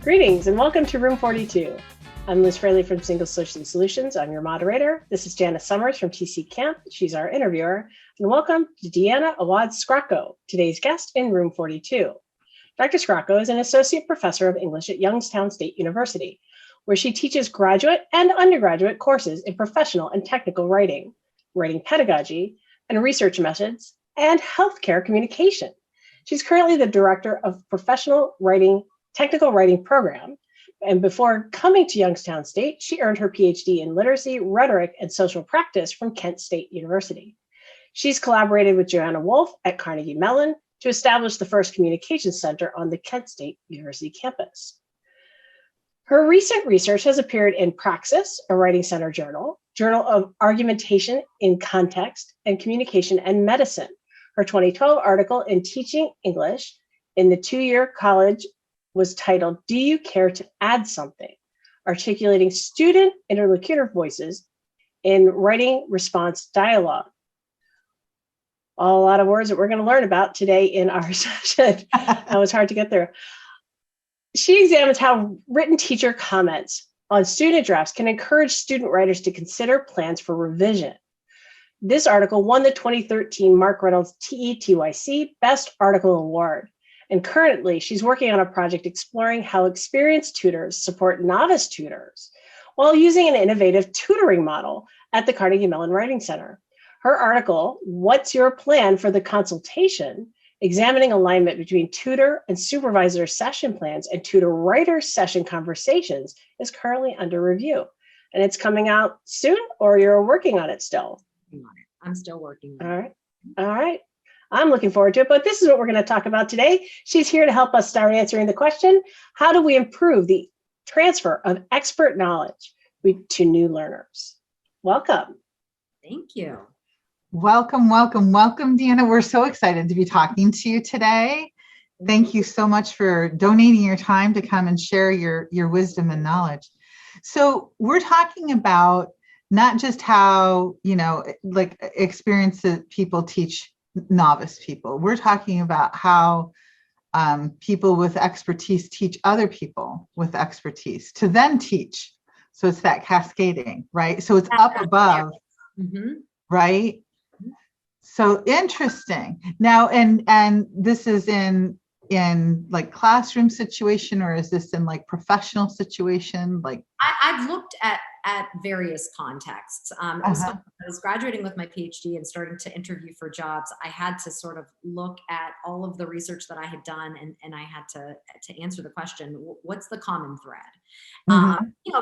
Greetings and welcome to Room 42. I'm Liz Fraley from Single Solutions. I'm your moderator. This is Janice Summers from TC Camp. She's our interviewer. And welcome to Deanna Awad-Scrocco, today's guest in Room 42. Dr. Scrocco is an associate professor of English at Youngstown State University, where she teaches graduate and undergraduate courses in professional and technical writing, writing pedagogy, and research methods, and healthcare communication. She's currently the director of professional writing, technical writing program. And before coming to Youngstown State, she earned her PhD in literacy, rhetoric, and social practice from Kent State University. She's collaborated with Joanna Wolf at Carnegie Mellon to establish the first communications center on the Kent State University campus. Her recent research has appeared in Praxis, a Writing Center journal, Journal of Argumentation in Context and Communication and Medicine. Her 2012 article in Teaching English in the two-year college was titled, Do You Care to Add Something? Articulating Student Interlocutor Voices in Writing Response Dialogue. A lot of words that we're going to learn about today in our session. That was hard to get through. She examines how written teacher comments on student drafts can encourage student writers to consider plans for revision. This article won the 2013 Mark Reynolds TETYC Best Article Award. And currently, she's working on a project exploring how experienced tutors support novice tutors while using an innovative tutoring model at the Carnegie Mellon Writing Center. Her article, What's Your Plan for the Consultation? Examining alignment between tutor and supervisor session plans and tutor-writer session conversations, is currently under review. And it's coming out soon, or you're working on it still? I'm still working on it. All right. I'm looking forward to it, but this is what we're going to talk about today. She's here to help us start answering the question, how do we improve the transfer of expert knowledge to new learners? Welcome. Thank you. Welcome, Deanna. We're so excited to be talking to you today. Thank you so much for donating your time to come and share your wisdom and knowledge. So we're talking about not just how, like experience that people teach novice people. We're talking about how people with expertise teach other people with expertise to then teach. So it's that cascading, right? So it's up above, right? So interesting. Now, and this is in like classroom situation, or is this in like professional situation? Like I've looked at various contexts. So I was graduating with my PhD and starting to interview for jobs. I had to sort of look at all of the research that I had done, and I had to answer the question, what's the common thread?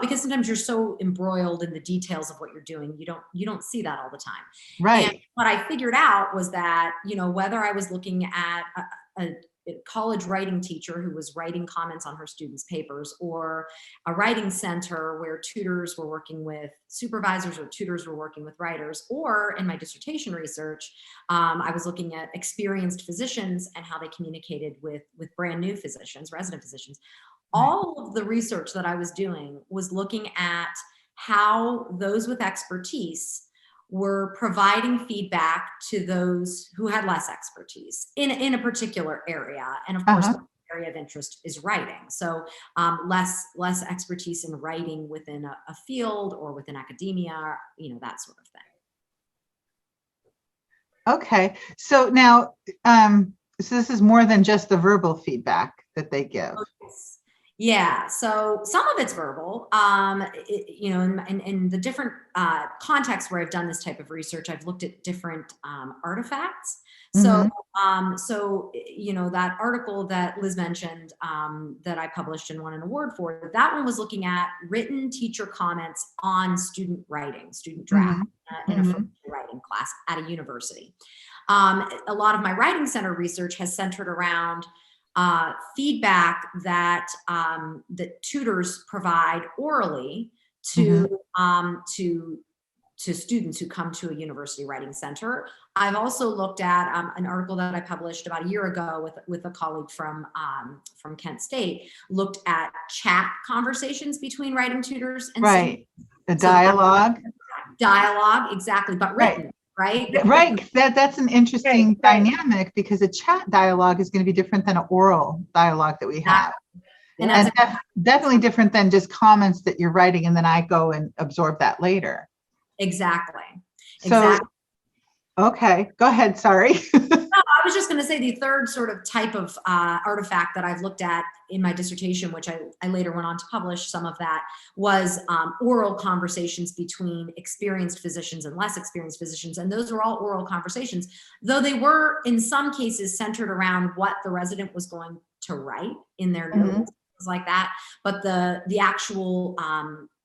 Because sometimes you're so embroiled in the details of what you're doing, you don't see that all the time. Right. And what I figured out was that, whether I was looking at a college writing teacher who was writing comments on her students' papers, or a writing center where tutors were working with supervisors or tutors were working with writers, or in my dissertation research, I was looking at experienced physicians and how they communicated with brand new physicians, resident physicians. All of the research that I was doing was looking at how those with expertise were providing feedback to those who had less expertise in a particular area. And of course, the area of interest is writing. So less expertise in writing within a field or within academia, that sort of thing. Okay. So now, so this is more than just the verbal feedback that they give. Yeah, so some of it's verbal, in the different contexts where I've done this type of research, I've looked at different artifacts. So, that article that Liz mentioned that I published and won an award for, that one was looking at written teacher comments on student writing, student draft in a writing class at a university. A lot of my Writing Center research has centered around feedback that tutors provide orally to students who come to a university writing center. I've also looked at an article that I published about a year ago with a colleague from Kent State, looked at chat conversations between writing tutors and students. The dialogue. Dialogue, exactly, but written. Right. That's an interesting dynamic, because a chat dialogue is going to be different than an oral dialogue that we have. And And that's definitely different than just comments that you're writing and then I go and absorb that later. exactly. So, okay, go ahead. Sorry. I was just going to say the third sort of type of artifact that I've looked at in my dissertation, which I later went on to publish some of that, was oral conversations between experienced physicians and less experienced physicians. And those were all oral conversations, though they were in some cases centered around what the resident was going to write in their notes, things like that. But the actual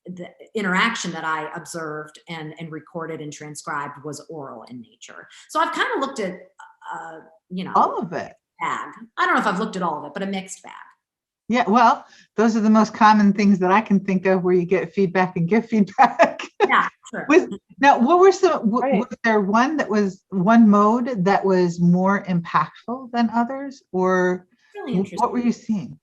the interaction that I observed and recorded and transcribed was oral in nature. So I've kind of looked at All of it. bag. I don't know if I've looked at all of it, but a mixed bag. Yeah, well, those are the most common things that I can think of where you get feedback and give feedback. Yeah, sure. Now, what were some, Right. was there one mode that was more impactful than others, or Really interesting. what were you seeing?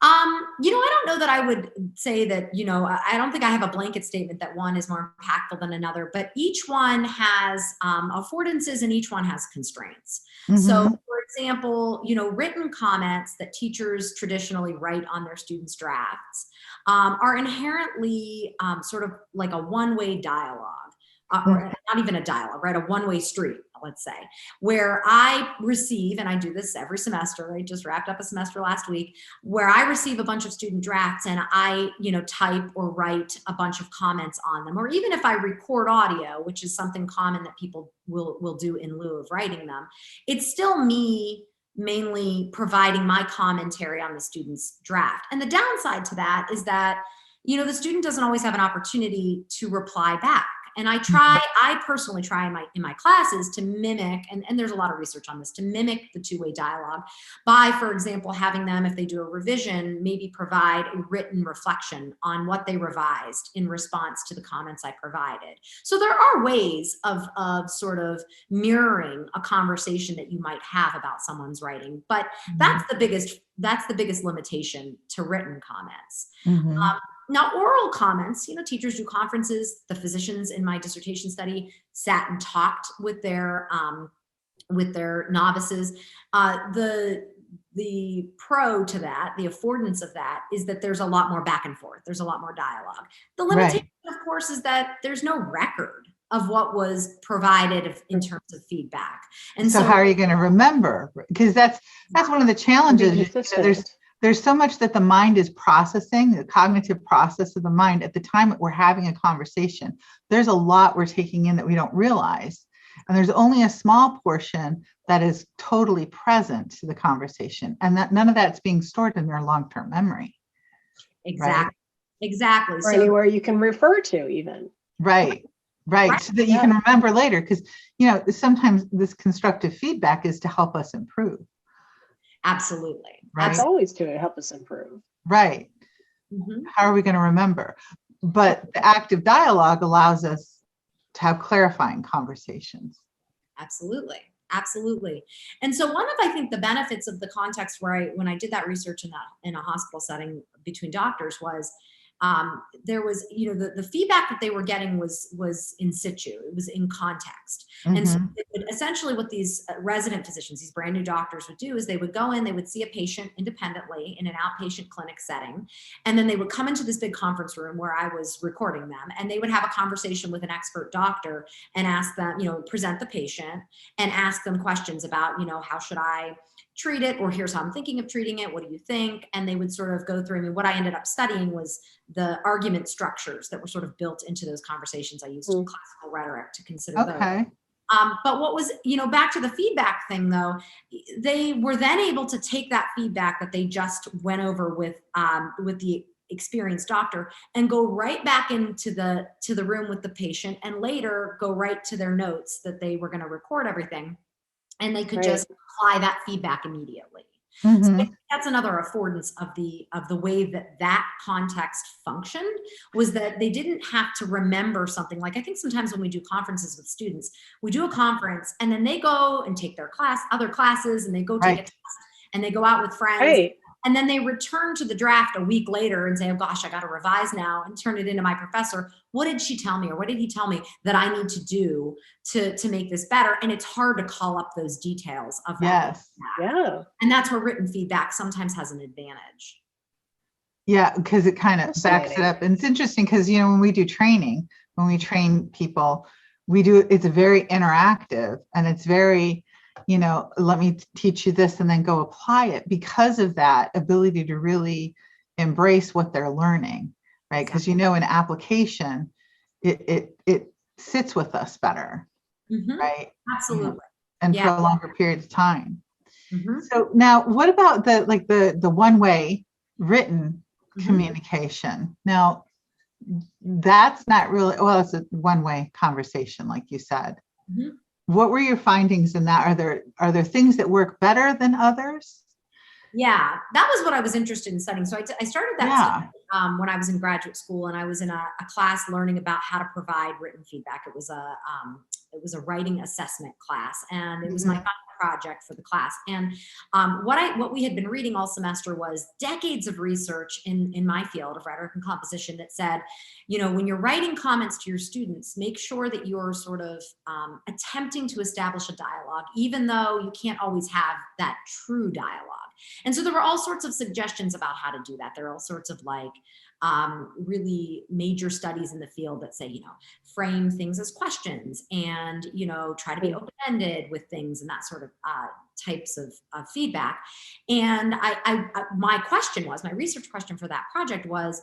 I don't know that I would say that, I don't think I have a blanket statement that one is more impactful than another, but each one has affordances and each one has constraints. So, for example, written comments that teachers traditionally write on their students' drafts are inherently sort of like a one-way dialogue. Or not even a dialogue, right? A one-way street, let's say, where I receive, and I do this every semester, I just wrapped up a semester last week, where I receive a bunch of student drafts and I, type or write a bunch of comments on them. Or even if I record audio, which is something common that people will do in lieu of writing them, it's still me mainly providing my commentary on the student's draft. And the downside to that is that, the student doesn't always have an opportunity to reply back. And I personally try in my classes to mimic, and there's a lot of research on this, to mimic the two-way dialogue by, for example, having them, if they do a revision, maybe provide a written reflection on what they revised in response to the comments I provided. So there are ways of sort of mirroring a conversation that you might have about someone's writing, but that's the biggest limitation to written comments. Now, oral comments, teachers do conferences. The physicians in my dissertation study sat and talked with their novices. The pro to that, the affordance of that, is that there's a lot more back and forth. There's a lot more dialogue. The limitation, of course, is that there's no record of what was provided in terms of feedback. And so how are you going to remember? Because that's one of the challenges. There's so much that the mind is processing, the cognitive process of the mind at the time that we're having a conversation. There's a lot we're taking in that we don't realize. And there's only a small portion that is totally present to the conversation. And that none of that's being stored in their long-term memory. Exactly. Right? Exactly. Or anywhere you can refer to even. Right. So that you can remember later. Because, sometimes this constructive feedback is to help us improve. Absolutely. Right? It's always to help us improve. Right. How are we going to remember? But the active dialogue allows us to have clarifying conversations. Absolutely. And so one of, I think, the benefits of the context when I did that research in a hospital setting between doctors was there was, the feedback that they were getting was in situ. It was in context. And so essentially what these resident physicians, these brand new doctors would do is they would go in, they would see a patient independently in an outpatient clinic setting. And then they would come into this big conference room where I was recording them, and they would have a conversation with an expert doctor and ask them, present the patient and ask them questions about, how should I treat it, or here's how I'm thinking of treating it. What do you think? And they would sort of go through. What I ended up studying was the argument structures that were sort of built into those conversations. I used classical rhetoric to consider those. But what was, back to the feedback thing though, they were then able to take that feedback that they just went over with the experienced doctor and go right back into the room with the patient, and later go right to their notes that they were going to record everything. And they could just apply that feedback immediately. So I think that's another affordance of the way that context functioned, was that they didn't have to remember something. Like, I think sometimes when we do conferences with students, we do a conference and then they go and take their other classes, and they go take a test, and they go out with friends. Right. And then they return to the draft a week later and say, oh gosh, I got to revise now, and turn it into my professor. What did she tell me, or what did he tell me that I need to do to make this better? And it's hard to call up those details of that. Yes. Yeah. And that's where written feedback sometimes has an advantage. Yeah, because it kind of backs it Fascinating. up. And it's interesting because, when we do training, when we train people, it's very interactive and it's very, let me teach you this and then go apply it because of that ability to really embrace what they're learning, right? Because, in application, it sits with us better, right? Absolutely. And Yeah. for a longer period of time. Mhm. So now what about the one-way written Mhm. communication? Now, that's not really, well, it's a one-way conversation, like you said. Mhm. What were your findings in that? Are there things that work better than others? Yeah, that was what I was interested in studying. So I started that Yeah. study, when I was in graduate school, and I was in a class learning about how to provide written feedback. It was a writing assessment class, and it was my Mhm. final project for the class. And what we had been reading all semester was decades of research in my field of rhetoric and composition that said, when you're writing comments to your students, make sure that you're sort of attempting to establish a dialogue, even though you can't always have that true dialogue. And so there were all sorts of suggestions about how to do that. There are all sorts of really major studies in the field that say, frame things as questions and, try to be open-ended with things and that sort of types of feedback. And my research question for that project was,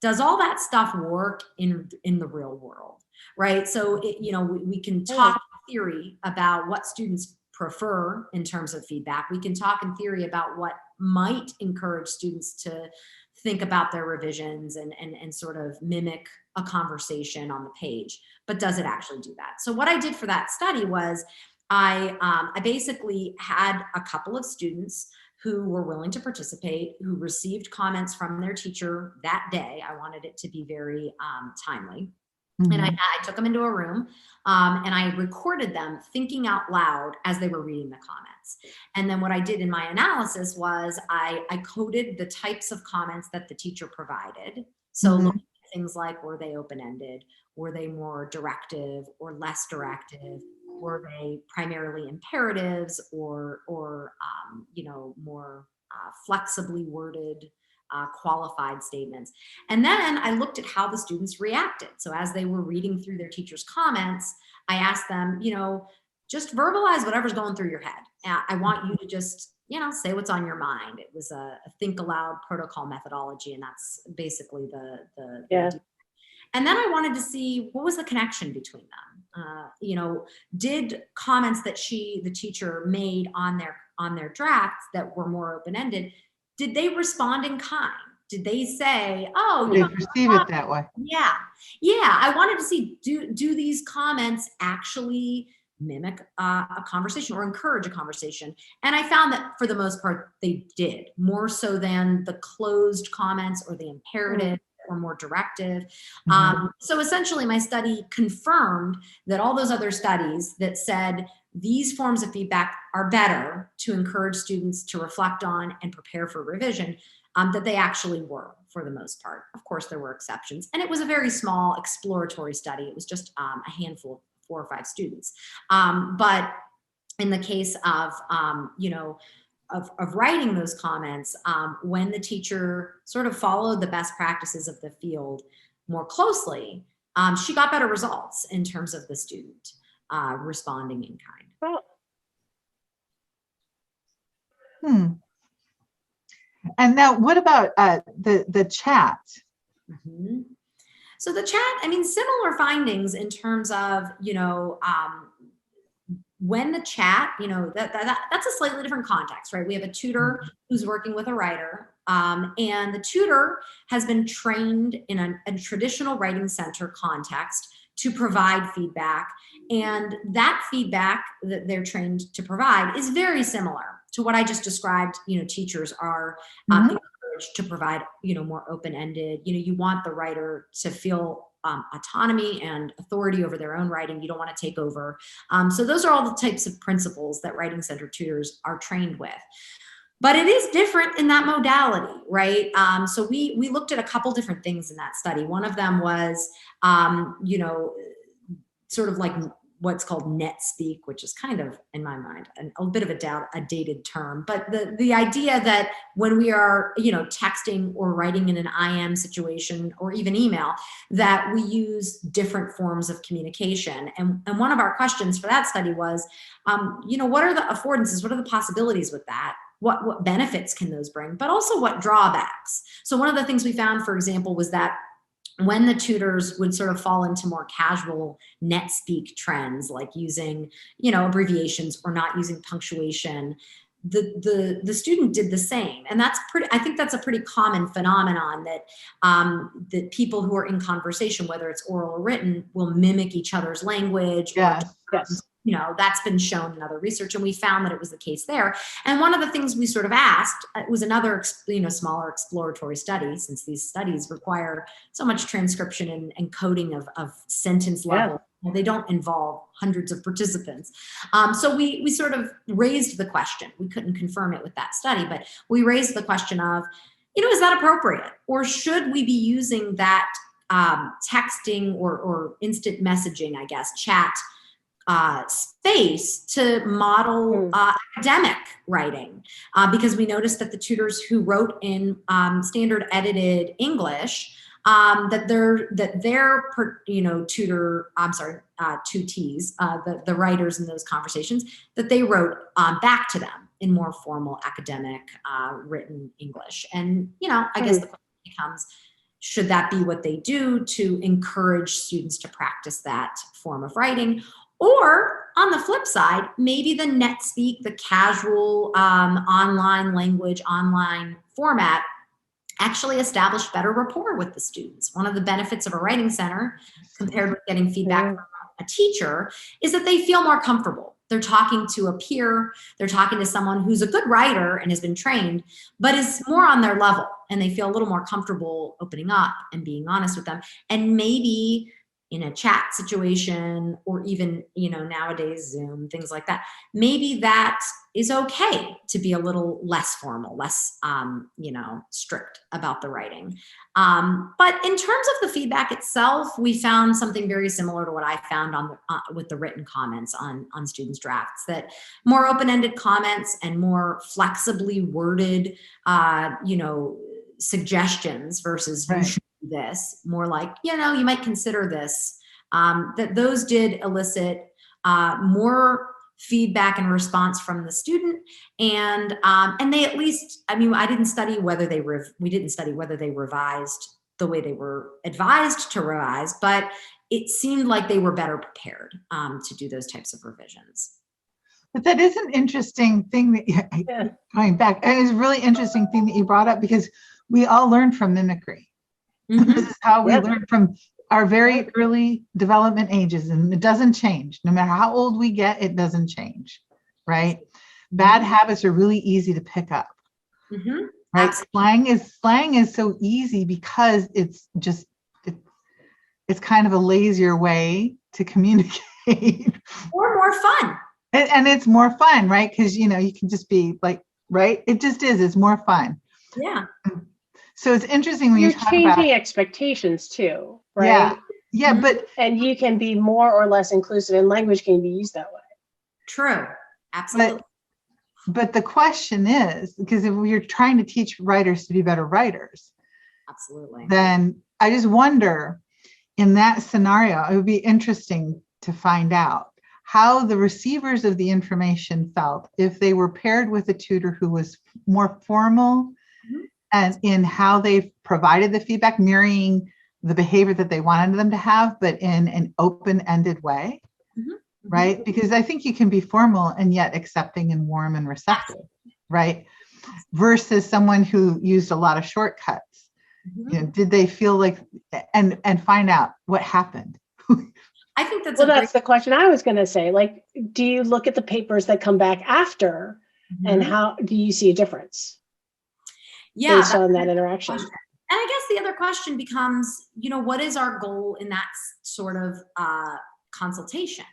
does all that stuff work in the real world? Right. So, we can talk in theory about what students prefer in terms of feedback. We can talk in theory about what might encourage students to think about their revisions and sort of mimic a conversation on the page, but does it actually do that? So what I did for that study was I basically had a couple of students who were willing to participate, who received comments from their teacher that day. I wanted it to be very timely. Mhm. And I took them into a room and I recorded them thinking out loud as they were reading the comments. And then what I did in my analysis was I coded the types of comments that the teacher provided. So Mhm. looking at things like, were they open-ended? Were they more directive or less directive? Were they primarily imperatives or more flexibly worded qualified statements? And then I looked at how the students reacted. So as they were reading through their teacher's comments, I asked them, just verbalize whatever's going through your head. I want you to just, say what's on your mind. It was a think aloud protocol methodology, and that's basically the Yeah. and then I wanted to see what was the connection between them. Did comments that the teacher made on their drafts that were more open-ended, did they respond in kind? Did they say, "Oh, They perceive it that way. yeah, I wanted to see do these comments actually mimic a conversation or encourage a conversation?" And I found that for the most part, they did, more so than the closed comments or the imperative or more directive. Mhm. So essentially, my study confirmed that all those other studies that said these forms of feedback are better to encourage students to reflect on and prepare for revision, that they actually were for the most part. Of course, there were exceptions. And it was a very small exploratory study. It was just a handful of 4 or 5 students. But in the case of, of writing those comments, when the teacher sort of followed the best practices of the field more closely, she got better results in terms of the student responding in kind. Well, And now what about the chat? Mhm. So the chat, similar findings in terms of, when the chat, that's a slightly different context, right? We have a tutor who's working with a writer, and the tutor has been trained in a traditional writing center context to provide feedback. And that feedback that they're trained to provide is very similar to what I just described. Teachers are Mhm. encouraged to provide, more open-ended. You want the writer to feel autonomy and authority over their own writing. You don't want to take over. So those are all the types of principles that writing center tutors are trained with. But it is different in that modality, right? So we looked at a couple different things in that study. One of them was, sort of like what's called net speak, which is kind of, in my mind, a bit of a dated term. But the idea that when we are, texting or writing in an IM situation or even email, that we use different forms of communication. And one of our questions for that study was, what are the affordances? What are the possibilities with that? What benefits can those bring? But also what drawbacks? So one of the things we found, for example, was that when the tutors would sort of fall into more casual net speak trends, like using, abbreviations or not using punctuation, the student did the same. And I think that's a pretty common phenomenon, that that people who are in conversation, whether it's oral or written, will mimic each other's language. Yes. Yes. That's been shown in other research, and we found that it was the case there. And one of the things we sort of asked, it was another, smaller exploratory study, since these studies require so much transcription and coding of sentence level. Well, they don't involve hundreds of participants. So we sort of raised the question. We couldn't confirm it with that study, but we raised the question of, is that appropriate? Or should we be using that texting or instant messaging, I guess, chat space to model academic writing, because we noticed that the tutors who wrote in standard edited English, that their tutees, the writers in those conversations, that they wrote back to them in more formal academic written English. And I guess the question becomes, should that be what they do to encourage students to practice that form of writing? Or on the flip side, maybe the net speak, the casual online language, online format, actually establish better rapport with the students. One of the benefits of a writing center, compared with getting feedback from a teacher, is that they feel more comfortable. They're talking to a peer, they're talking to someone who's a good writer and has been trained, but is more on their level, and they feel a little more comfortable opening up and being honest with them. And maybe in a chat situation, or even, nowadays Zoom, things like that, maybe that is okay to be a little less formal, less, strict about the writing. But in terms of the feedback itself, we found something very similar to what I found with the written comments on students' drafts, that more open-ended comments and more flexibly worded, suggestions versus you should do this, more like, you might consider this, that those did elicit more feedback and response from the student. And they, at least, I didn't study whether we didn't study whether they revised the way they were advised to revise, but it seemed like they were better prepared to do those types of revisions. But that is an interesting thing that going back, it is a really interesting thing that you brought up, because we all learn from mimicry. Mm-hmm. This is how we learn from our very early development ages, and it doesn't change. No matter how old we get, it doesn't change, right? Bad habits are really easy to pick up, right? Slang is so easy because it's just, it's kind of a lazier way to communicate. Or more fun. And it's more fun, right? Because, you can just be like, right? It just is, it's more fun. Yeah. So it's interesting when you're talk changing about expectations too, right? Yeah, but you can be more or less inclusive, and language can be used that way. True, absolutely. But the question is, because if we're trying to teach writers to be better writers, absolutely, then I just wonder, in that scenario, it would be interesting to find out how the receivers of the information felt if they were paired with a tutor who was more formal and in how they provided the feedback, mirroring the behavior that they wanted them to have, but in an open-ended way, right? Because I think you can be formal and yet accepting and warm and receptive, right? Versus someone who used a lot of shortcuts. Did they feel like, and find out what happened? I think that's that's the question I was going to say. Like, do you look at the papers that come back after, and how do you see a difference? Based on that interaction. And I guess the other question becomes, what is our goal in that sort of consultation?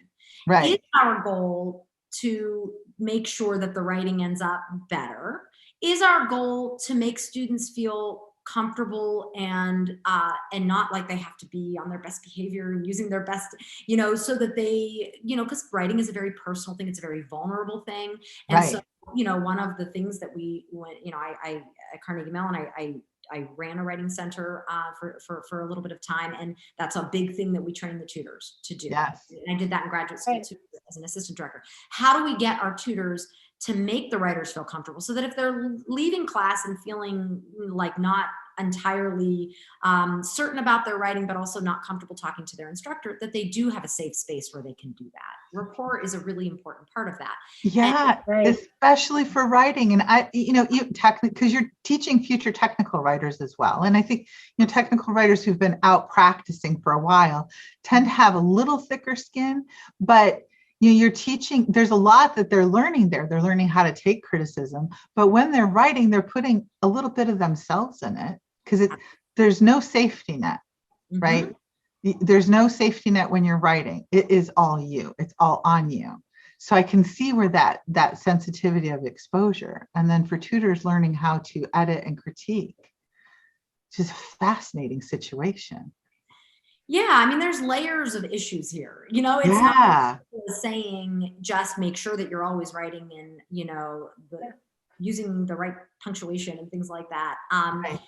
Right. Is our goal to make sure that the writing ends up better? Is our goal to make students feel comfortable and not like they have to be on their best behavior and using their best, so that they, because writing is a very personal thing. It's a very vulnerable thing. And so, Right. one of the things that I at Carnegie Mellon, I ran a writing center for a little bit of time, and that's a big thing that we train the tutors to do. Yes. And I did that in graduate school Right. too, as an assistant director. How do we get our tutors to make the writers feel comfortable, so that if they're leaving class and feeling like not entirely certain about their writing, but also not comfortable talking to their instructor, that they do have a safe space where they can do that? Rapport is a really important part of that. Yeah, Right. especially for writing. And because you're teaching future technical writers as well. And I think, technical writers who've been out practicing for a while tend to have a little thicker skin, but you're teaching, there's a lot that they're learning there. They're learning how to take criticism, but when they're writing, they're putting a little bit of themselves in it, because there's no safety net, right? There's no safety net when you're writing. It is all you. It's all on you. So I can see where that sensitivity of exposure, and then for tutors learning how to edit and critique, it's just a fascinating situation. Yeah, I mean, there's layers of issues here. It's not saying just make sure that you're always writing in, using the right punctuation and things like that. Right.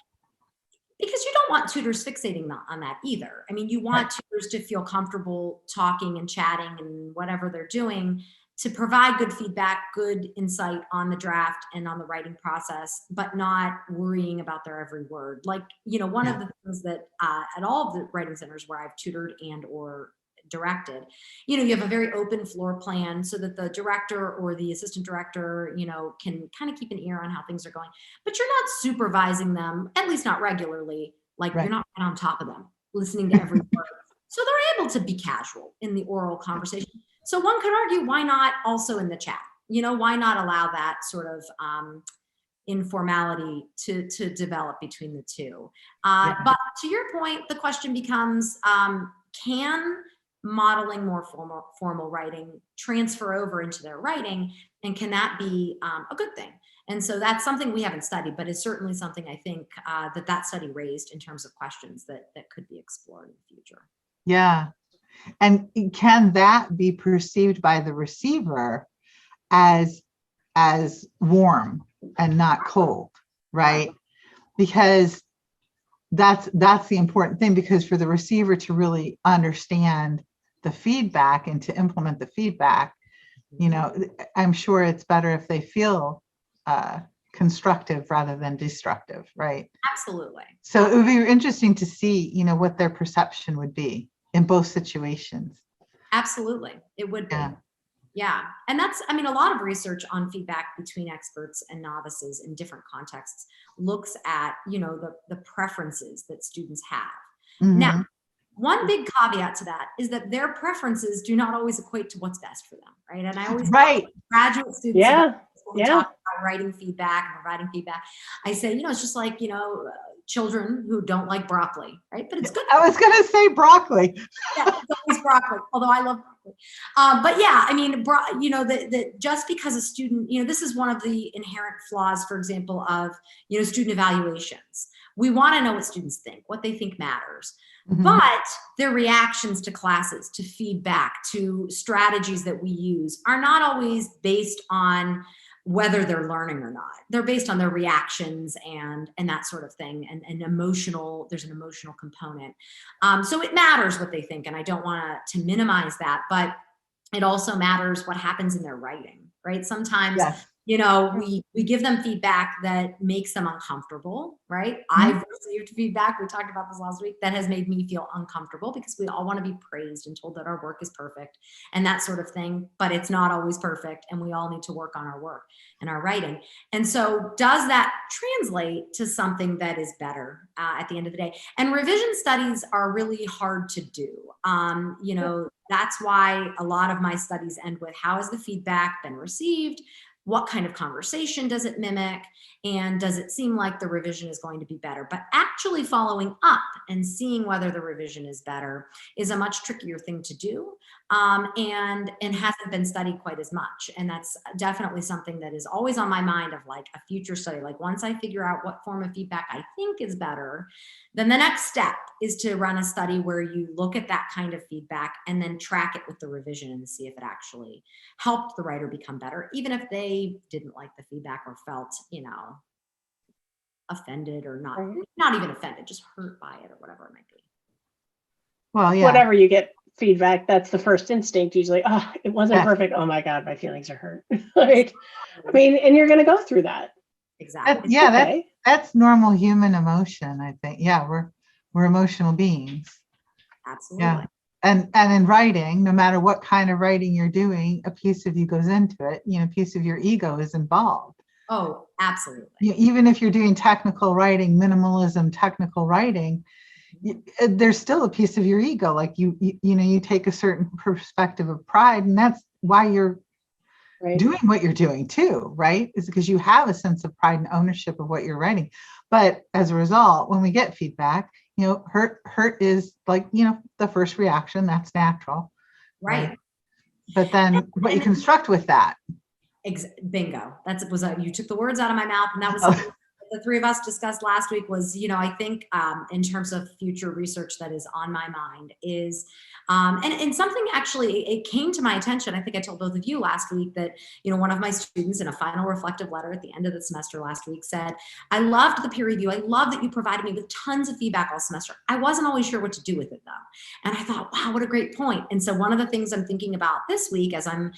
Because you don't want tutors fixating on that either. I mean, you want tutors to feel comfortable talking and chatting and whatever they're doing, to provide good feedback, good insight on the draft and on the writing process, but not worrying about their every word. Like, one of the things that at all of the writing centers where I've tutored and or directed, you have a very open floor plan, so that the director or the assistant director, can kind of keep an ear on how things are going, but you're not supervising them, at least not regularly. Like, you're not on top of them, listening to every word. So they're able to be casual in the oral conversation. So one could argue, why not also in the chat? Why not allow that sort of informality to develop between the two? But to your point, the question becomes, can modeling more formal writing transfer over into their writing, and can that be a good thing? And so that's something we haven't studied, but it's certainly something I think that study raised in terms of questions that could be explored in the future. Yeah. And can that be perceived by the receiver as warm and not cold, right? Because that's the important thing, because for the receiver to really understand the feedback and to implement the feedback, I'm sure it's better if they feel constructive rather than destructive, right? Absolutely. So it would be interesting to see, what their perception would be in both situations. Absolutely. It would be. Yeah. And that's, a lot of research on feedback between experts and novices in different contexts looks at, the preferences that students have. Now, one big caveat to that is that their preferences do not always equate to what's best for them, right? And I always talk to graduate students about when we talk about writing feedback and providing feedback. I say, it's just like, children who don't like broccoli, right? But it's good. I was going to say broccoli. Yeah, it's always broccoli, although I love broccoli. But yeah, just because a student, this is one of the inherent flaws, for example, of, student evaluations. We want to know what students think, what they think matters. But their reactions to classes, to feedback, to strategies that we use are not always based on whether they're learning or not. They're based on their reactions and that sort of thing, and there's an emotional component. So it matters what they think, and I don't want to minimize that, but it also matters what happens in their writing, right? Sometimes, we give them feedback that makes them uncomfortable, right? I've received feedback, we talked about this last week, that has made me feel uncomfortable, because we all want to be praised and told that our work is perfect and that sort of thing, but it's not always perfect, and we all need to work on our work and our writing. And so does that translate to something that is better at the end of the day? And revision studies are really hard to do. That's why a lot of my studies end with, how has the feedback been received? What kind of conversation does it mimic? And does it seem like the revision is going to be better? But actually following up and seeing whether the revision is better is a much trickier thing to do. and hasn't been studied quite as much. And that's definitely something that is always on my mind of like a future study. Like once I figure out what form of feedback I think is better, then the next step is to run a study where you look at that kind of feedback and then track it with the revision and see if it actually helped the writer become better, even if they didn't like the feedback or felt, offended or not even offended, just hurt by it or whatever it might be. Well, yeah. Whatever you get feedback, that's the first instinct usually. Oh, it wasn't perfect. Oh my God, my feelings are hurt. Like, I mean, and you're going to go through that. Exactly. That's normal human emotion, I think. Yeah, we're emotional beings. Absolutely. Yeah. And in writing, no matter what kind of writing you're doing, a piece of you goes into it. A piece of your ego is involved. Oh, absolutely. Even if you're doing technical writing, minimalism, technical writing, there's still a piece of your ego. Like you take a certain perspective of pride, and that's why you're doing what you're doing too, right? Is because you have a sense of pride and ownership of what you're writing. But as a result, when we get feedback, hurt is like, the first reaction. That's natural. Right. But then what you construct with that. Bingo. You took the words out of my mouth, and that was something the three of us discussed last week was, I think in terms of future research that is on my mind is, and something actually, it came to my attention. I think I told both of you last week that, one of my students in a final reflective letter at the end of the semester last week said, I loved the peer review. I love that you provided me with tons of feedback all semester. I wasn't always sure what to do with it though. And I thought, wow, what a great point. And so one of the things I'm thinking about this week as I'm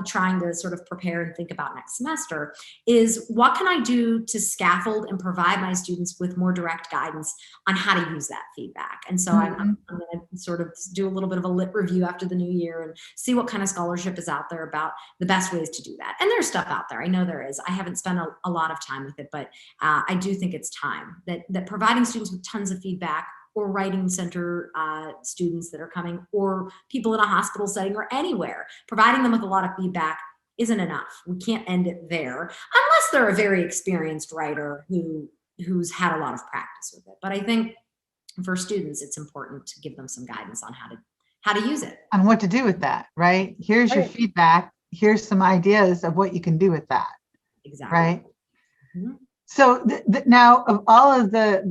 trying to sort of prepare and think about next semester is what can I do to scaffold and provide my students with more direct guidance on how to use that feedback. And so I'm going to sort of do a little bit of a lit review after the new year and see what kind of scholarship is out there about the best ways to do that. And there's stuff out there. I know there is. I haven't spent a lot of time with it, but I do think it's time that providing students with tons of feedback, or writing center students that are coming, or people in a hospital setting or anywhere, providing them with a lot of feedback isn't enough. We can't end it there unless they're a very experienced writer who's had a lot of practice with it. But I think for students, it's important to give them some guidance on how to use it. And what to do with that, right? Here's your feedback. Here's some ideas of what you can do with that. Exactly. Right? Mm-hmm. So now of all of the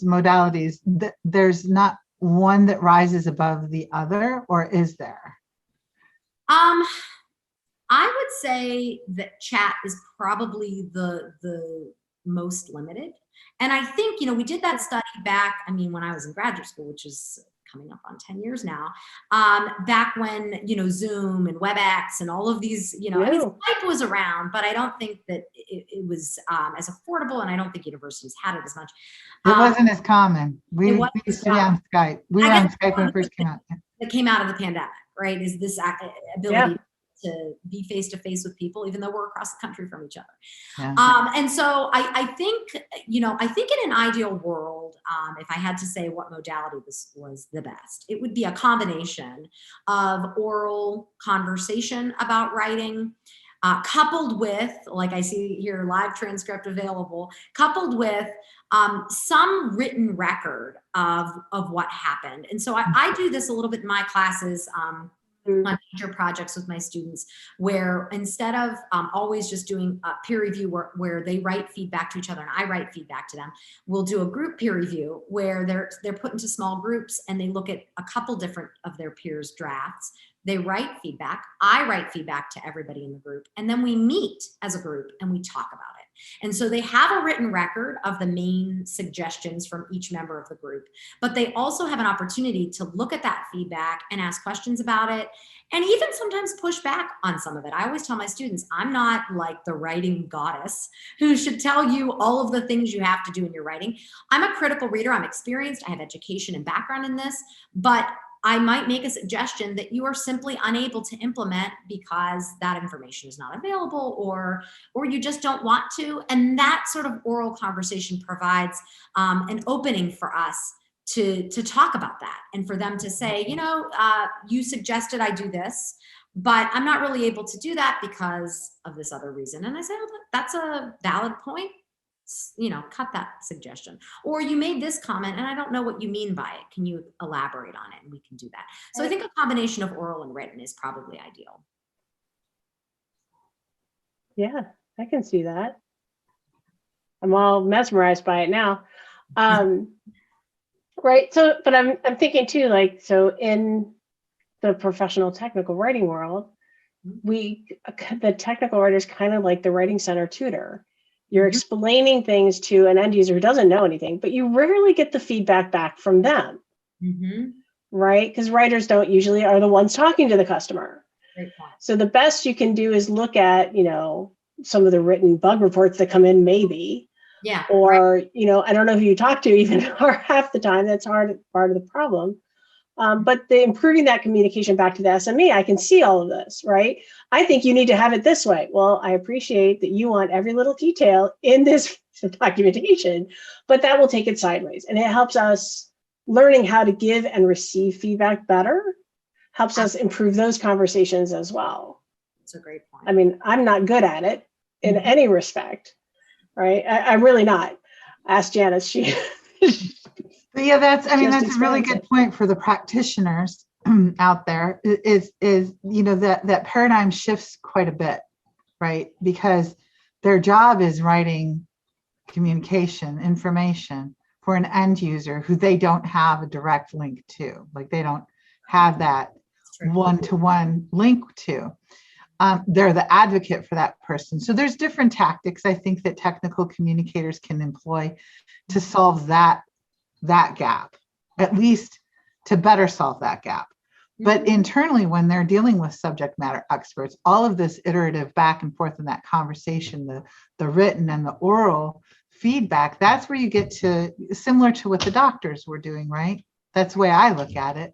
modalities, there's not one that rises above the other, or is there? I would say that chat is probably the most limited. And I think, we did that study back, when I was in graduate school, which is coming up on 10 years now, back when, Zoom and WebEx and all of these, Skype was around, but I don't think that it was as affordable, and I don't think universities had it as much. It wasn't as common. We used to be on Skype. We were on Skype when it first came out. That came out of the pandemic, right? Is this ability to be face-to-face with people, even though we're across the country from each other. Yeah. And so I think, in an ideal world, if I had to say what modality was the best, it would be a combination of oral conversation about writing, coupled with, like I see here, live transcript available, coupled with some written record of what happened. And so I do this a little bit in my classes, on major projects with my students, where instead of always just doing a peer review where they write feedback to each other and I write feedback to them, we'll do a group peer review where they're put into small groups and they look at a couple different of their peers' drafts. They write feedback. I write feedback to everybody in the group. And then we meet as a group and we talk about it. And so they have a written record of the main suggestions from each member of the group, but they also have an opportunity to look at that feedback and ask questions about it, and even sometimes push back on some of it. I always tell my students, I'm not like the writing goddess who should tell you all of the things you have to do in your writing. I'm a critical reader. I'm experienced. I have education and background in this, but I might make a suggestion that you are simply unable to implement because that information is not available, or you just don't want to. And that sort of oral conversation provides an opening for us to talk about that, and for them to say, you suggested I do this, but I'm not really able to do that because of this other reason. And I say, oh, that's a valid point. cut that suggestion. Or you made this comment and I don't know what you mean by it. Can you elaborate on it? And we can do that. So I think a combination of oral and written is probably ideal. Yeah, I can see that. I'm all mesmerized by it now. Right. So, but I'm thinking too, like, so in the professional technical writing world, the technical writer is kind of like the writing center tutor. You're explaining things to an end user who doesn't know anything, but you rarely get the feedback back from them, right? Because writers don't usually are the ones talking to the customer. Great point. So the best you can do is look at, some of the written bug reports that come in, maybe. Yeah. Or, I don't know who you talk to even, or half the time. That's part of the problem. But improving that communication back to the SME, I can see all of this, right? I think you need to have it this way. Well, I appreciate that you want every little detail in this documentation, but that will take it sideways. And it helps us learning how to give and receive feedback better, helps us improve those conversations as well. That's a great point. I mean, I'm not good at it in any respect, right? I'm really not. Ask Janice, she... Yeah, that's a really good point for the practitioners out there is that paradigm shifts quite a bit, right? Because their job is writing communication information for an end user who they don't have a direct link to, like they don't have that one-to-one link to. They're the advocate for that person. So there's different tactics I think that technical communicators can employ to solve that gap, at least to better solve that gap. But internally, when they're dealing with subject matter experts, all of this iterative back and forth in that conversation, the written and the oral feedback, that's where you get to, similar to what the doctors were doing, right? That's the way I look at it.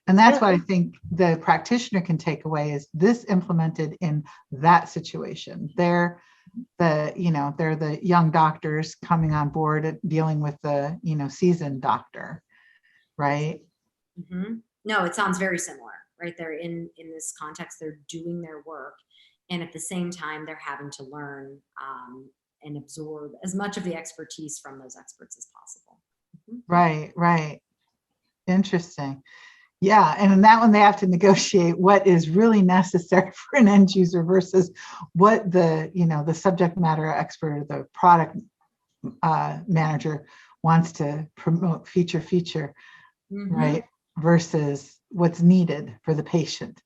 And that's what I think the practitioner can take away is this implemented in that situation. They're the young doctors coming on board dealing with the, seasoned doctor, right? No, it sounds very similar, right? They're in this context, they're doing their work. And at the same time, they're having to learn and absorb as much of the expertise from those experts as possible. Right. Interesting. Yeah, and in that one, they have to negotiate what is really necessary for an end user versus what the subject matter expert or the product manager wants to promote feature, right? Versus what's needed for the patient.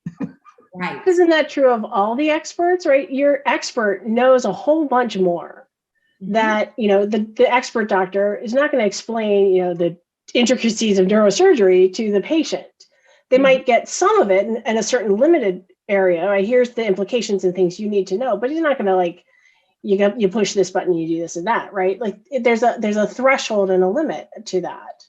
Right. Isn't that true of all the experts, right? Your expert knows a whole bunch more that, the expert doctor is not going to explain, the intricacies of neurosurgery to the patient. They might get some of it in a certain limited area. Right? Here's the implications and things you need to know, but he's not going to you push this button, you do this and that, right? Like there's a threshold and a limit to that.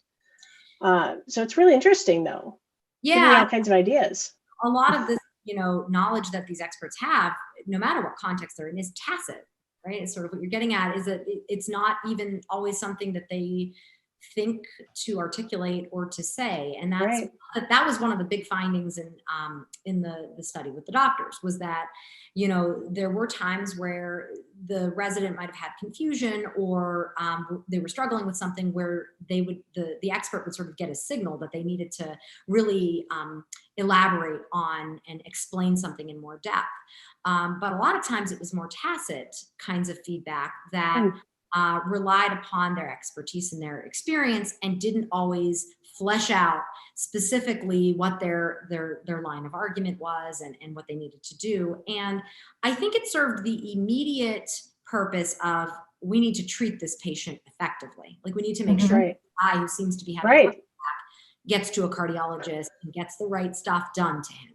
So it's really interesting though. Yeah. All kinds of ideas. A lot of this, knowledge that these experts have, no matter what context they're in, is tacit, right? It's sort of what you're getting at is that it's not even always something that they think to articulate or to say. And that was one of the big findings in the study with the doctors was that, there were times where the resident might have had confusion or they were struggling with something where the expert would sort of get a signal that they needed to really elaborate on and explain something in more depth. But a lot of times it was more tacit kinds of feedback that relied upon their expertise and their experience and didn't always flesh out specifically what their line of argument was and what they needed to do. And I think it served the immediate purpose of we need to treat this patient effectively. Like we need to make sure the guy who seems to be having a heart attack gets to a cardiologist and gets the right stuff done to him.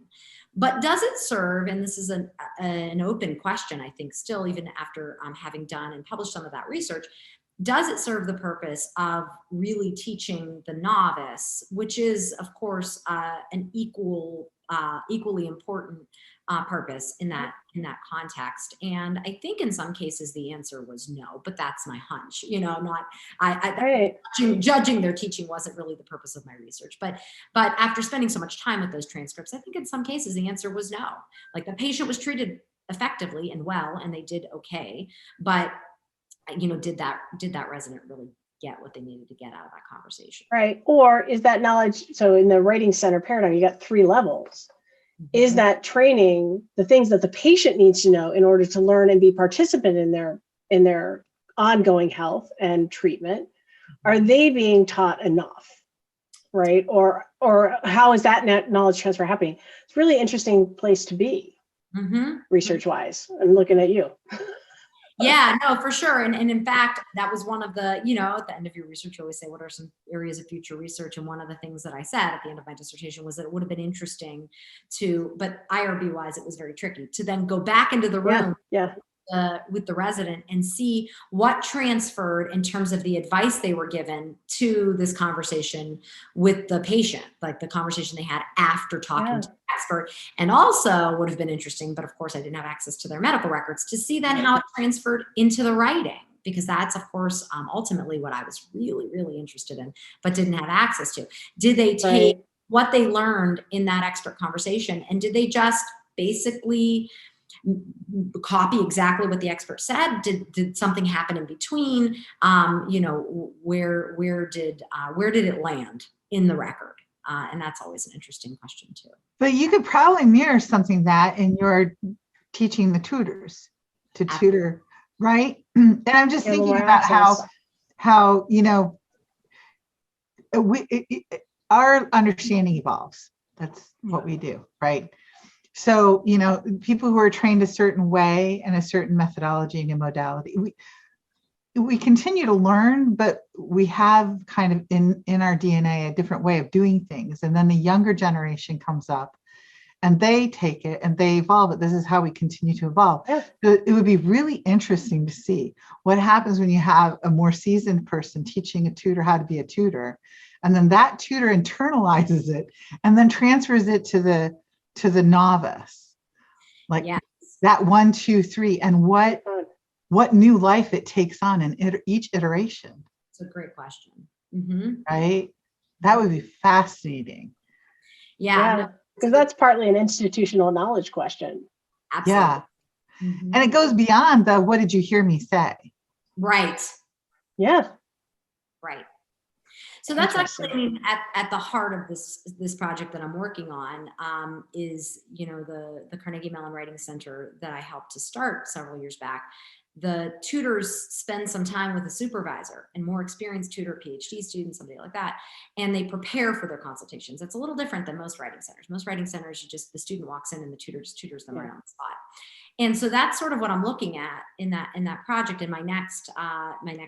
But does it serve, and this is an open question, I think, still, even after having done and published some of that research, does it serve the purpose of really teaching the novice, which is, of course, an equally important purpose in that context? And I think in some cases the answer was no, but that's my hunch. Judging their teaching wasn't really the purpose of my research. But after spending so much time with those transcripts, I think in some cases the answer was no. Like the patient was treated effectively and well, and they did okay, but did that resident really get what they needed to get out of that conversation? Right. Or is that knowledge, so in the writing center paradigm, you got 3 levels. Is that training the things that the patient needs to know in order to learn and be participant in their ongoing health and treatment? Are they being taught enough? Right. Or how is that knowledge transfer happening? It's a really interesting place to be, research wise. I'm looking at you. Yeah, no, for sure. And in fact, that was one of the, at the end of your research, you always say, what are some areas of future research? And one of the things that I said at the end of my dissertation was that it would have been interesting but IRB wise, it was very tricky to then go back into the room with the resident and see what transferred in terms of the advice they were given to this conversation with the patient, like the conversation they had after talking to the expert. And also would have been interesting, but of course I didn't have access to their medical records, to see then how it transferred into the writing, because that's of course ultimately what I was really, really interested in, but didn't have access to. Did they take what they learned in that expert conversation, and did they just basically copy exactly what the expert said? Did something happen in between? Where did it land in the record? And that's always an interesting question too. But you could probably mirror something that in your teaching the tutors to tutor, right? And I'm just thinking about how our understanding evolves. That's what we do, right? So, people who are trained a certain way and a certain methodology and a modality, we continue to learn, but we have kind of in our DNA a different way of doing things. And then the younger generation comes up and they take it and they evolve it. This is how we continue to evolve. So it would be really interesting to see what happens when you have a more seasoned person teaching a tutor how to be a tutor. And then that tutor internalizes it and then transfers it to the novice, like that 1, 2, 3, and what new life it takes on in each iteration. It's a great question. Right? That would be fascinating. Yeah, because that's partly an institutional knowledge question. Absolutely. Yeah. And it goes beyond the, what did you hear me say? Right. Yeah. Right. So that's actually, at the heart of this project that I'm working on, is, the Carnegie Mellon Writing Center that I helped to start several years back. The tutors spend some time with a supervisor, and more experienced tutor, PhD student, somebody like that, and they prepare for their consultations. It's a little different than most writing centers. Most writing centers, the student walks in and the tutor just tutors them right on the spot. And so that's sort of what I'm looking at in that project. And my next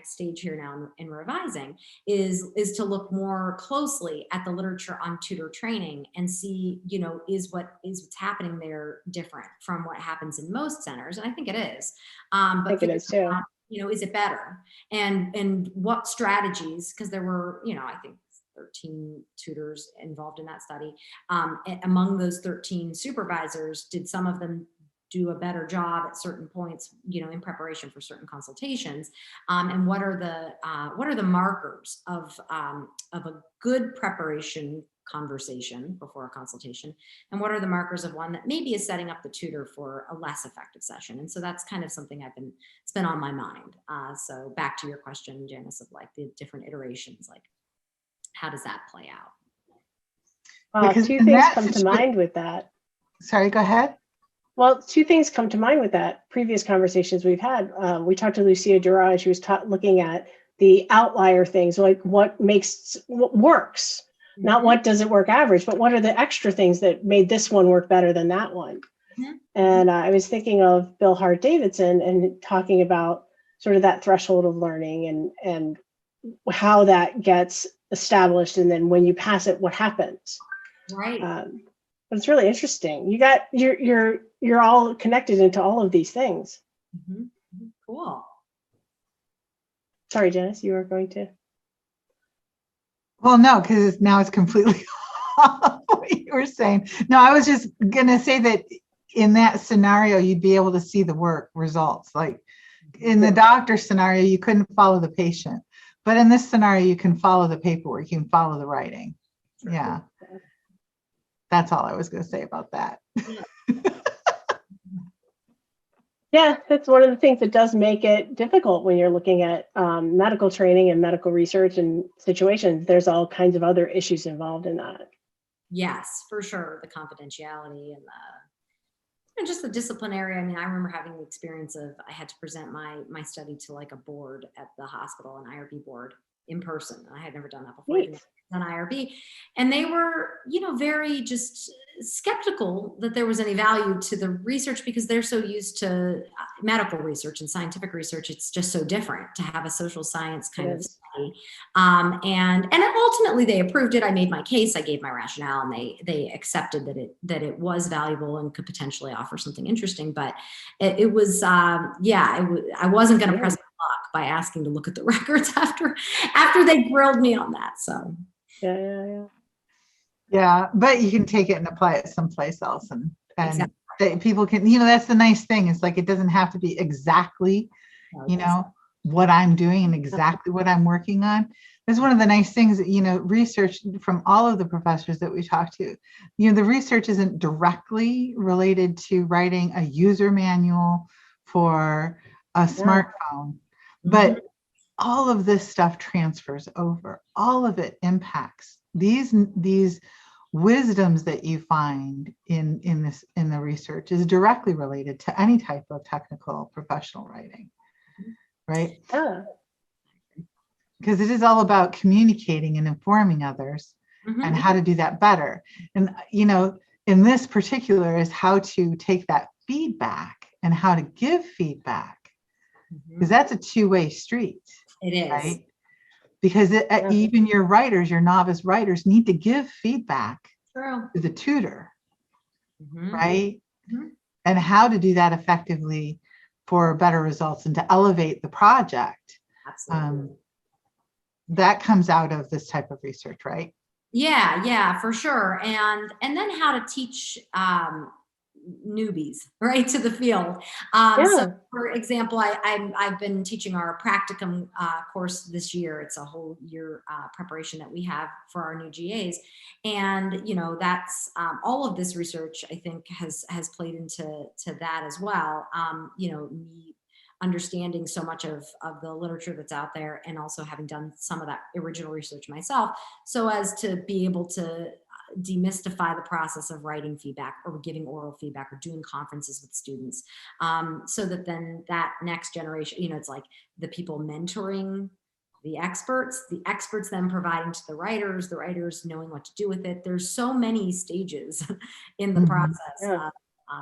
stage here now in revising is to look more closely at the literature on tutor training and see, is what's happening there different from what happens in most centers? And I think it is. But I think it is too. Is it better? And what strategies? Because there were, I think 13 tutors involved in that study. Among those 13 supervisors, did some of them do a better job at certain points, in preparation for certain consultations, and what are the markers of a good preparation conversation before a consultation, and what are the markers of one that maybe is setting up the tutor for a less effective session? And so that's kind of something it's been on my mind. So back to your question, Janice, of like the different iterations, like how does that play out? Well, 2 things come to mind with that. Sorry, go ahead. Well, 2 things come to mind with that. Previous conversations we've had, we talked to Lucia Dura, and she was looking at the outlier things, like what works, not what does it work average, but what are the extra things that made this one work better than that one? And I was thinking of Bill Hart Davidson and talking about sort of that threshold of learning and how that gets established, and then when you pass it, what happens? Right. But it's really interesting. You're all connected into all of these things. Cool. Sorry, Janice, you were going to. Well, no, because now it's completely off what you were saying. No, I was just gonna say that in that scenario, you'd be able to see the work results. Like in the doctor scenario, you couldn't follow the patient, but in this scenario, you can follow the paperwork, you can follow the writing. Yeah. That's all I was going to say about that. Yeah, that's one of the things that does make it difficult when you're looking at medical training and medical research and situations. There's all kinds of other issues involved in that. Yes, for sure. The confidentiality and just the disciplinary. I mean, I remember having the experience of I had to present my study to like a board at the hospital, an IRB board in person. I had never done that before. Neat. An IRB, and they were, very just skeptical that there was any value to the research because they're so used to medical research and scientific research. It's just so different to have a social science kind of study. And ultimately they approved it. I made my case, I gave my rationale, and they accepted that it was valuable and could potentially offer something interesting. But it was, I wasn't going to press my luck by asking to look at the records after they grilled me on that. So. Yeah, but you can take it and apply it someplace else, and Exactly. people can, that's the nice thing. It's like it doesn't have to be exactly, what I'm doing and exactly what I'm working on. That's one of the nice things that, research from all of the professors that we talk to, the research isn't directly related to writing a user manual for a smartphone, but all of this stuff transfers over. All of it impacts these wisdoms that you find in the research is directly related to any type of technical professional writing, right? Yeah. Because it is all about communicating and informing others and how to do that better. And in this particular is how to take that feedback and how to give feedback, because that's a two-way street. It is. Right? Because even your writers, your novice writers, need to give feedback to the tutor, right? And how to do that effectively for better results and to elevate the project. Absolutely. That comes out of this type of research, right? Yeah, for sure. And then how to teach newbies right to the field. So for example, I've been teaching our practicum course this year. It's a whole year preparation that we have for our new GAs, and that's all of this research I think has played into that as well. Me understanding so much of the literature that's out there, and also having done some of that original research myself, so as to be able to demystify the process of writing feedback or giving oral feedback or doing conferences with students, so that then that next generation, it's like the people mentoring the experts then providing to the writers knowing what to do with it. There's so many stages in the process,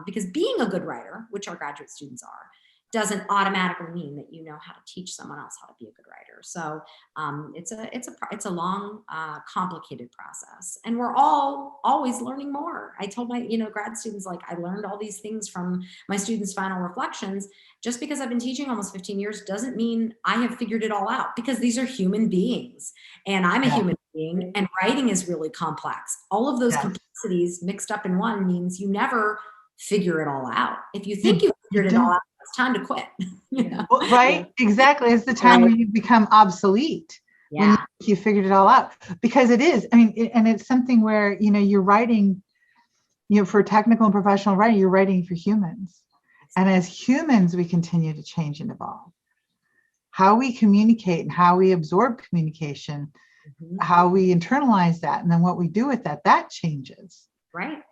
because being a good writer, which our graduate students are, doesn't automatically mean that you know how to teach someone else how to be a good writer. So it's a long, complicated process, and we're all always learning more. I told my grad students, like, I learned all these things from my students' final reflections. Just because I've been teaching almost 15 years doesn't mean I have figured it all out, because these are human beings, and I'm a human being, and writing is really complex. All of those complexities mixed up in one means you never figure it all out. If you think you figured it all out, it's time to quit. Well, right? Exactly. It's the time where you become obsolete. When you figured it all out, because it is. I mean, and it's something where you're writing, for technical and professional writing, you're writing for humans, and as humans, we continue to change and evolve. How we communicate and how we absorb communication, how we internalize that, and then what we do with that changes. Right.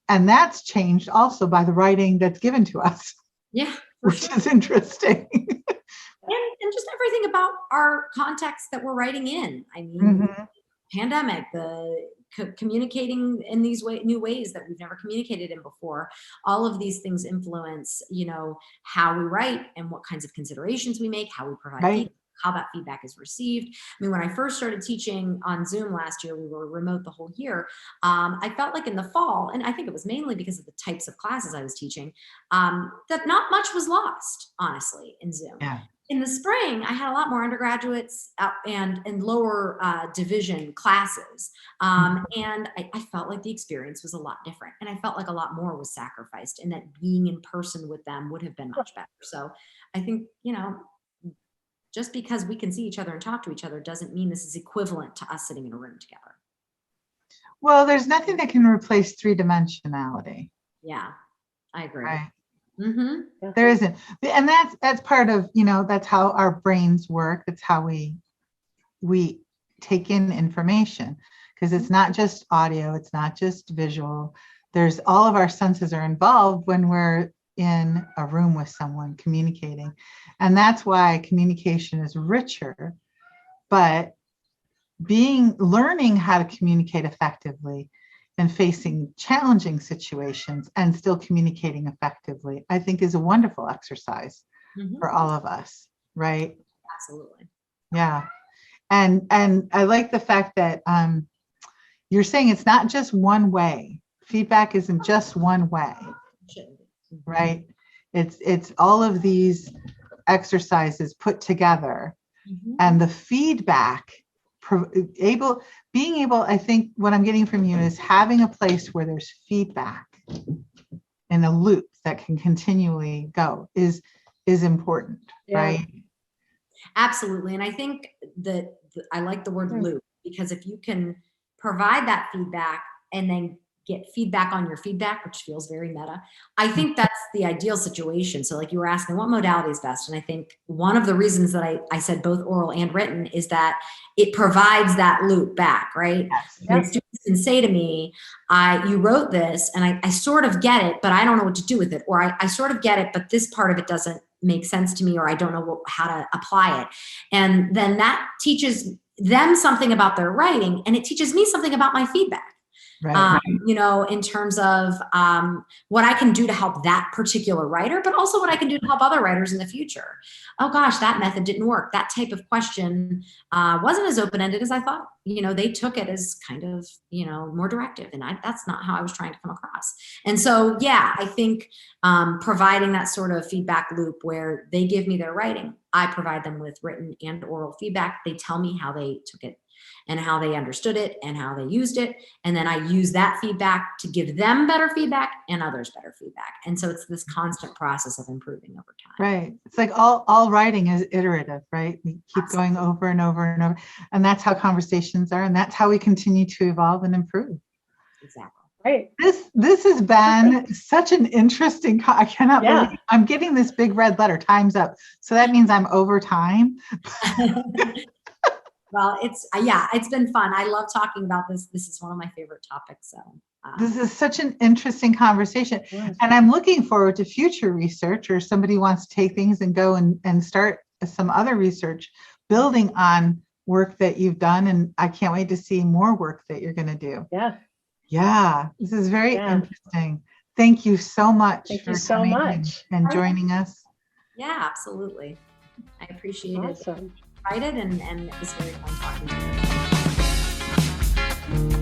And that's changed also by the writing that's given to us. Yeah, which is interesting. and just everything about our context that we're writing in. I mean, pandemic, the communicating in these new ways that we've never communicated in before. All of these things influence, how we write and what kinds of considerations we make, how we provide feedback, how that feedback is received. I mean, when I first started teaching on Zoom last year, we were remote the whole year. I felt like in the fall, and I think it was mainly because of the types of classes I was teaching, that not much was lost, honestly, in Zoom. Yeah. In the spring, I had a lot more undergraduates and lower division classes. And I felt like the experience was a lot different. And I felt like a lot more was sacrificed, and that being in person with them would have been much better. So I think, just because we can see each other and talk to each other doesn't mean this is equivalent to us sitting in a room together. Well, there's nothing that can replace three-dimensionality. Yeah, I agree. Right. Mm-hmm. There isn't. And that's part of, that's how our brains work. That's how we take in information, because it's not just audio, it's not just visual. There's all of our senses are involved when we're in a room with someone communicating. And that's why communication is richer. But learning how to communicate effectively and facing challenging situations and still communicating effectively, I think is a wonderful exercise for all of us, right? Absolutely. Yeah. And I like the fact that you're saying it's not just one way. Feedback isn't just one way, right? It's all of these exercises put together, and the feedback being able, I think what I'm getting from you is having a place where there's feedback in a loop that can continually go is important, right? Absolutely. And I think that I like the word loop, because if you can provide that feedback and then get feedback on your feedback, which feels very meta, I think that's the ideal situation. So like you were asking, what modality is best? And I think one of the reasons that I said both oral and written is that it provides that loop back, right? And students can say to me, you wrote this and I sort of get it, but I don't know what to do with it. Or I sort of get it, but this part of it doesn't make sense to me, or I don't know how to apply it. And then that teaches them something about their writing, and it teaches me something about my feedback. Right. In terms of what I can do to help that particular writer, but also what I can do to help other writers in the future. Oh gosh, that method didn't work. That type of question wasn't as open-ended as I thought. They took it as kind of, more directive, and that's not how I was trying to come across. And so, yeah, I think providing that sort of feedback loop where they give me their writing, I provide them with written and oral feedback. They tell me how they took it and how they understood it and how they used it. And then I use that feedback to give them better feedback and others better feedback. And so it's this constant process of improving over time. Right. It's like all writing is iterative, right? We keep going over and over and over. And that's how conversations are. And that's how we continue to evolve and improve. Exactly. Right. This has been such an interesting, I cannot believe I'm getting this big red letter, time's up. So that means I'm over time. Well, it's been fun. I love talking about this. This is one of my favorite topics. So this is such an interesting conversation. Yes. And I'm looking forward to future research, or somebody wants to take things and go and start some other research building on work that you've done. And I can't wait to see more work that you're going to do. Yeah. This is very interesting. Thank you so much. Thank you so much. And joining us. Yeah, absolutely. I appreciate it. Awesome. And it was very fun talking to you.